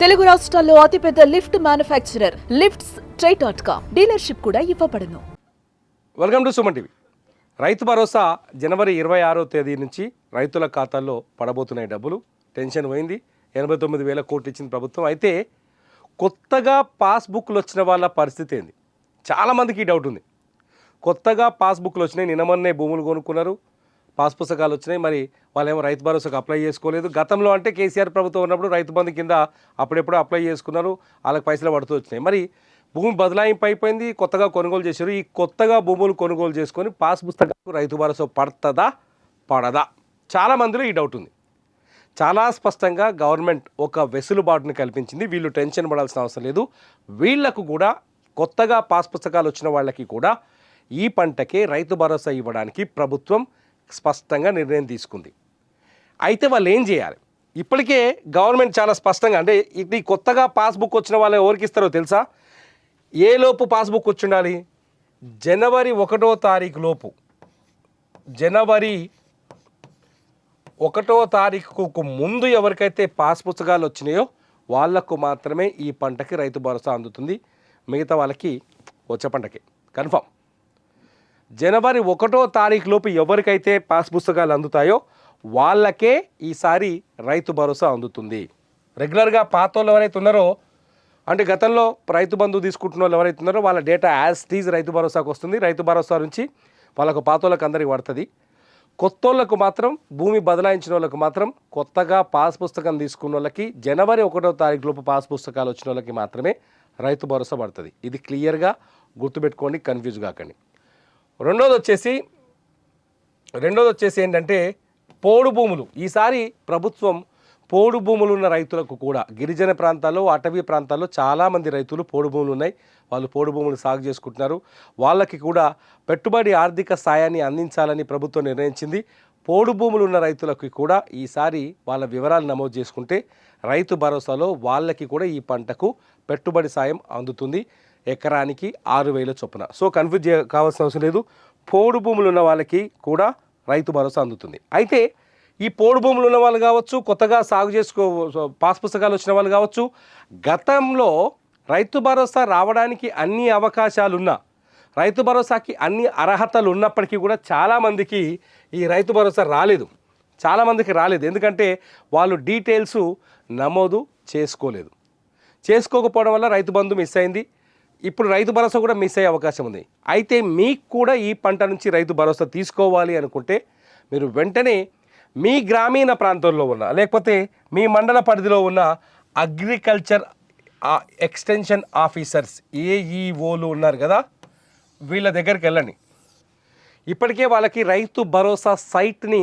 తెలుగు రాష్ట్రాల్లో అతిపెద్ద lift manufacturer lifts ట్రై.com dealership కూడా ఇవ్వబడును. Welcome to Suman TV. Rythu Bharosa జనవరి 26వ తేదీ నుంచి రైతుల ఖాతాల్లో పడబోతున్నాయి డబ్బులు. టెన్షన్ పోయింది. 89,000 కోట్లు ఇచ్చిన ప్రభుత్వం. అయితే కొత్తగా పాస్బుక్లు వచ్చిన వాళ్ళ పరిస్థితి ఏంది? చాలామందికి ఈ డౌట్ ఉంది. కొత్తగా పాస్బుక్లు వచ్చినాయి, నిన్నమన్నే భూములు కొనుక్కున్నారు, పాస్ పుస్తకాలు వచ్చినాయి, మరి వాళ్ళేమో రైతు భరోసాకు అప్లై చేసుకోలేదు. గతంలో అంటే కేసీఆర్ ప్రభుత్వం ఉన్నప్పుడు రైతు బంధు కింద అప్పుడెప్పుడు అప్లై చేసుకున్నారు, వాళ్ళకి పైసలు పడుతూ వచ్చినాయి. మరి భూమి బదలాయింపు అయిపోయింది, కొత్తగా కొనుగోలు చేశారు. ఈ కొత్తగా భూములు కొనుగోలు చేసుకొని పాస్ పుస్తకాలకు రైతు భరోసా పడుతుందా పడదా? చాలామందిలో ఈ డౌట్ ఉంది. చాలా స్పష్టంగా గవర్నమెంట్ ఒక వెసులుబాటుని కల్పించింది. వీళ్ళు టెన్షన్ పడాల్సిన అవసరం లేదు. వీళ్లకు కూడా కొత్తగా పాస్ పుస్తకాలు వచ్చిన వాళ్ళకి కూడా ఈ పంటకే రైతు భరోసా ఇవ్వడానికి ప్రభుత్వం స్పష్టంగా నిర్ణయం తీసుకుంది. అయితే వాళ్ళు ఏం చేయాలి? ఇప్పటికే గవర్నమెంట్ చాలా స్పష్టంగా, అంటే ఇది కొత్తగా పాస్బుక్ వచ్చిన వాళ్ళు ఎవరికి ఇస్తారో తెలుసా? ఏ లోపు పాస్బుక్ వచ్చి ఉండాలి? జనవరి 1వ తారీఖు లోపు, జనవరి 1వ తారీఖుకు ముందు ఎవరికైతే పాస్ పుస్తకాలు వచ్చినాయో వాళ్లకు మాత్రమే ఈ పంటకి రైతు భరోసా అందుతుంది. మిగతా వాళ్ళకి వచ్చే పంటకి కన్ఫామ్. జనవరి 1వ తారీఖు లోపు ఎవరికైతే పాస్ పుస్తకాలు అందుతాయో వాళ్ళకే ఈసారి రైతు భరోసా అందుతుంది. రెగ్యులర్గా పాత వాళ్ళు ఎవరైతే ఉన్నారో, అంటే గతంలో రైతు బంధు తీసుకుంటున్న వాళ్ళు ఎవరైతే ఉన్నారో వాళ్ళ డేటా యాజ్ టీజ్ రైతు భరోసాకు వస్తుంది. రైతు భరోసా నుంచి వాళ్ళకు పాత వాళ్ళకి అందరికి పడుతుంది. కొత్త వాళ్ళకు మాత్రం, భూమి బదలాయించిన వాళ్ళకు మాత్రం, కొత్తగా పాస్ పుస్తకం తీసుకున్న వాళ్ళకి జనవరి 1వ తారీఖు లోపు పాస్ పుస్తకాలు వచ్చిన వాళ్ళకి మాత్రమే రైతు భరోసా పడుతుంది. ఇది క్లియర్గా గుర్తుపెట్టుకోండి, కన్ఫ్యూజ్ కాకండి. రెండోది వచ్చేసి ఏంటంటే పోడు భూములు. ఈసారి ప్రభుత్వం పోడు భూములు ఉన్న రైతులకు కూడా, గిరిజన ప్రాంతాల్లో, అటవీ ప్రాంతాల్లో చాలామంది రైతులు పోడు భూములు ఉన్నాయి, వాళ్ళు పోడు భూములు సాగు చేసుకుంటున్నారు. వాళ్ళకి కూడా పెట్టుబడి ఆర్థిక సాయాన్ని అందించాలని ప్రభుత్వం నిర్ణయించింది. పోడు భూములు ఉన్న రైతులకు కూడా ఈసారి వాళ్ళ వివరాలు నమోదు చేసుకుంటే రైతు భరోసాలో వాళ్ళకి కూడా ఈ పంటకు పెట్టుబడి సాయం అందుతుంది. ఎకరానికి 6,000 చొప్పున. సో కన్ఫ్యూజ్ కావాల్సిన అవసరం లేదు. పోడు భూములు ఉన్న వాళ్ళకి కూడా రైతు భరోసా అందుతుంది. అయితే ఈ పోడు భూములు ఉన్న వాళ్ళు కావచ్చు, కొత్తగా సాగు పాస్ పుస్తకాలు వచ్చిన వాళ్ళు కావచ్చు, గతంలో రైతు భరోసా రావడానికి అన్ని అవకాశాలున్నా, రైతు భరోసాకి అన్ని అర్హతలు ఉన్నప్పటికీ కూడా చాలామందికి ఈ రైతు భరోసా రాలేదు. చాలామందికి రాలేదు. ఎందుకంటే వాళ్ళు డీటెయిల్స్ నమోదు చేసుకోకపోవడం వల్ల రైతు బంధు మిస్ అయింది. ఇప్పుడు రైతు భరోసా కూడా మిస్ అయ్యే అవకాశం ఉంది. అయితే మీకు కూడా ఈ పంట నుంచి రైతు భరోసా తీసుకోవాలి అనుకుంటే మీరు వెంటనే మీ గ్రామీణ ప్రాంతంలో ఉన్న, లేకపోతే మీ మండల పరిధిలో ఉన్న అగ్రికల్చర్ ఎక్స్టెన్షన్ ఆఫీసర్స్, ఏఈఓలు ఉన్నారు కదా, వీళ్ళ దగ్గరికి వెళ్ళండి. ఇప్పటికే వాళ్ళకి రైతు భరోసా సైట్ని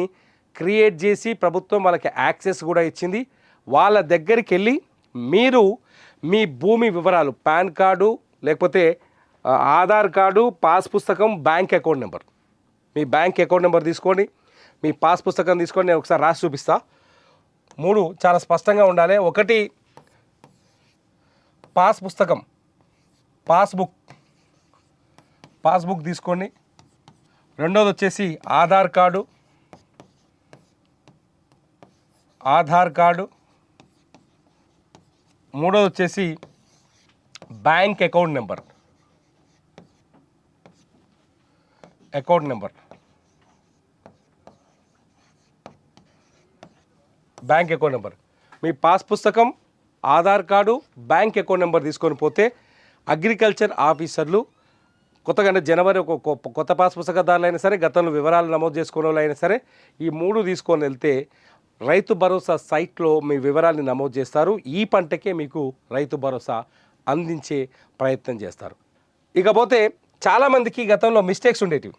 క్రియేట్ చేసి ప్రభుత్వం వాళ్ళకి యాక్సెస్ కూడా ఇచ్చింది. వాళ్ళ దగ్గరికి వెళ్ళి మీరు మీ భూమి వివరాలు, పాన్ కార్డు, లేకపోతే ఆధార్ కార్డు, పాస్ పుస్తకం, బ్యాంక్ అకౌంట్ నెంబర్, మీ బ్యాంక్ అకౌంట్ నెంబర్ తీసుకోండి, మీ పాస్ పుస్తకం తీసుకోండి. నేను ఒకసారి రాసి చూపిస్తా. 3 చాలా స్పష్టంగా ఉండాలి. 1 పాస్ పుస్తకం, పాస్బుక్ తీసుకోండి. రెండోది వచ్చేసి ఆధార్ కార్డు. మూడోది వచ్చేసి bank account number. Bank account number, మీ పాస్ పుస్తకం, Aadhaar card, bank account number తీసుకొని పోతే అగ్రికల్చర్ ఆఫీసర్లు కొత్తగా, అంటే జనవరి కొత్త పాస్ పుస్తకదారులు అయినా సరే, గతంలో వివరాలు నమోదు చేసుకునే వాళ్ళు అయినా సరే, ఈ 3 తీసుకొని వెళ్తే రైతు భరోసా సైట్లో మీ వివరాలని నమోదు చేస్తారు. ఈ పంటకే మీకు రైతు భరోసా అందించే ప్రయత్నం చేస్తారు. ఇకపోతే చాలామందికి గతంలో మిస్టేక్స్ ఉండేటివి.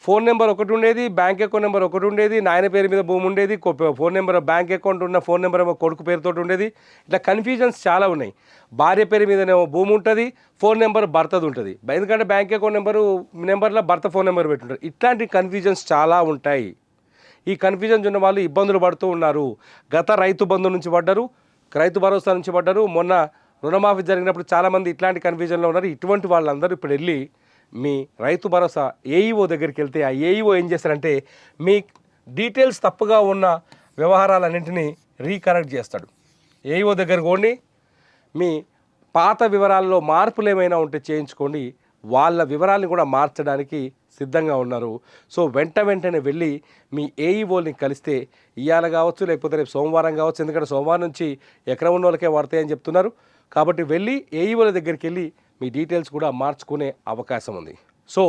ఫోన్ నెంబర్ ఒకటి ఉండేది, బ్యాంక్ అకౌంట్ నెంబర్ ఒకటి ఉండేది, నాయన పేరు మీద భూమి ఉండేది, ఫోన్ నెంబర్, బ్యాంక్ అకౌంట్ ఉన్న ఫోన్ నెంబర్ ఏమో కొడుకు పేరుతో ఉండేది. ఇట్లా కన్ఫ్యూజన్స్ చాలా ఉన్నాయి. భార్య పేరు మీదనేమో భూమి ఉంటుంది, ఫోన్ నెంబర్ భర్తది ఉంటుంది. ఎందుకంటే బ్యాంక్ అకౌంట్ నెంబర్లో భర్త ఫోన్ నెంబర్ పెట్టుంటారు. ఇట్లాంటి కన్ఫ్యూజన్స్ చాలా ఉంటాయి. ఈ కన్ఫ్యూజన్స్ ఉన్న వాళ్ళు ఇబ్బందులు పడుతూ ఉన్నారు. గత రైతు బంధు నుంచి పడ్డారు, రైతు భరోసా నుంచి పడ్డారు. మొన్న రుణమాఫీ జరిగినప్పుడు చాలామంది ఇట్లాంటి కన్ఫ్యూజన్లో ఉన్నారు. ఇటువంటి వాళ్ళందరూ ఇప్పుడు వెళ్ళి మీ రైతు భరోసా ఏఈఓ దగ్గరికి వెళ్తే ఆ ఏఈఓ ఏం చేస్తారంటే మీ డీటెయిల్స్ తప్పుగా ఉన్న వ్యవహారాలన్నింటినీ రీకరెక్ట్ చేస్తాడు. ఏఈఓ దగ్గర పోండి, మీ పాత వివరాల్లో మార్పులు ఏమైనా ఉంటే చేయించుకోండి. వాళ్ళ వివరాలను కూడా మార్చడానికి సిద్ధంగా ఉన్నారు. సో వెంటనే వెళ్ళి మీ ఏఈఓని కలిస్తే ఇవాళ కావచ్చు, లేకపోతే రేపు సోమవారం కావచ్చు, ఎందుకంటే సోమవారం నుంచి ఎకరం ఉన్న వాళ్ళకే పడతాయని చెప్తున్నారు. కాబట్టి వెళ్ళి ఏఈఓల దగ్గరికి వెళ్ళి మీ డీటెయిల్స్ కూడా మార్చుకునే అవకాశం ఉంది. సో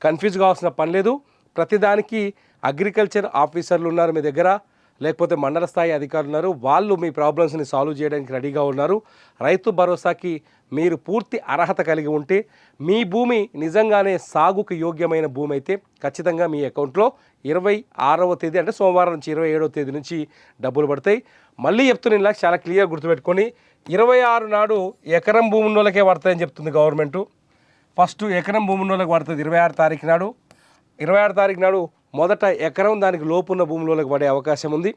కన్ఫ్యూజ్ కావాల్సిన పని లేదు. ప్రతిదానికి అగ్రికల్చర్ ఆఫీసర్లు ఉన్నారు మీ దగ్గర, లేకపోతే మండల స్థాయి అధికారులు ఉన్నారు. వాళ్ళు మీ ప్రాబ్లమ్స్ని సాల్వ్ చేయడానికి రెడీగా ఉన్నారు. రైతు భరోసాకి మీరు పూర్తి అర్హత కలిగి ఉంటే, మీ భూమి నిజంగానే సాగుకు యోగ్యమైన భూమి అయితే ఖచ్చితంగా మీ అకౌంట్లో 26వ తేదీ అంటే సోమవారం నుంచి 27వ తేదీ నుంచి డబ్బులు పడతాయి. మళ్ళీ చెప్తున్నా, చాలా క్లియర్ గుర్తుపెట్టుకొని 26 నాడు ఎకరం భూమి ఉన్న వాళ్ళకే పడతాయని చెప్తుంది గవర్నమెంటు. ఫస్ట్ ఎకరం భూమి ఉన్న వాళ్ళకి పడుతుంది 26 తారీఖు నాడు. 26 తారీఖు నాడు మొదట ఎకరం దానికి లోపున్న భూములకు పడే అవకాశం ఉంది.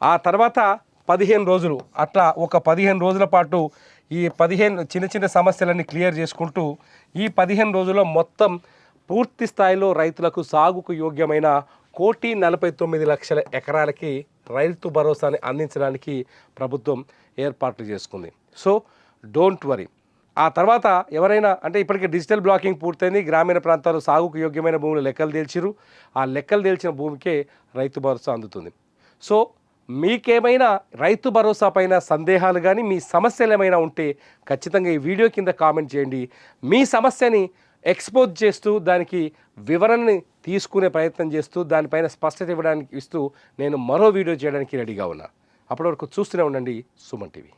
ఆ తర్వాత 15 రోజులు, అట్లా ఒక 15 రోజుల పాటు ఈ 15 చిన్న చిన్న సమస్యలన్నీ క్లియర్ చేసుకుంటూ ఈ 15 రోజుల్లో మొత్తం పూర్తి స్థాయిలో రైతులకు సాగుకు యోగ్యమైన 1,49,00,000 ఎకరాలకి రైతు భరోసాని అందించడానికి ప్రభుత్వం ఏర్పాట్లు చేసుకుంది. So don't worry. ఆ తర్వాత ఎవరైనా అంటే ఇప్పటికే డిజిటల్ బ్లాకింగ్ పూర్తయింది. గ్రామీణ ప్రాంతాల్లో సాగుకు యోగ్యమైన భూములు లెక్కలు తేల్చిరు. ఆ లెక్కలు తేల్చిన భూమికే రైతు భరోసా అందుతుంది. సో మీకేమైనా రైతు భరోసా పైన సందేహాలు కానీ మీ సమస్యలు ఏమైనా ఉంటే ఖచ్చితంగా ఈ వీడియో కింద కామెంట్ చేయండి. మీ సమస్యని ఎక్స్పోజ్ చేస్తూ దానికి వివరణని తీసుకునే ప్రయత్నం చేస్తూ దానిపైన స్పష్టత ఇవ్వడానికి ఇస్తూ నేను మరో వీడియో చేయడానికి రెడీగా ఉన్నా. అప్పటి వరకు చూస్తూనే ఉండండి సుమన్ టీవీ.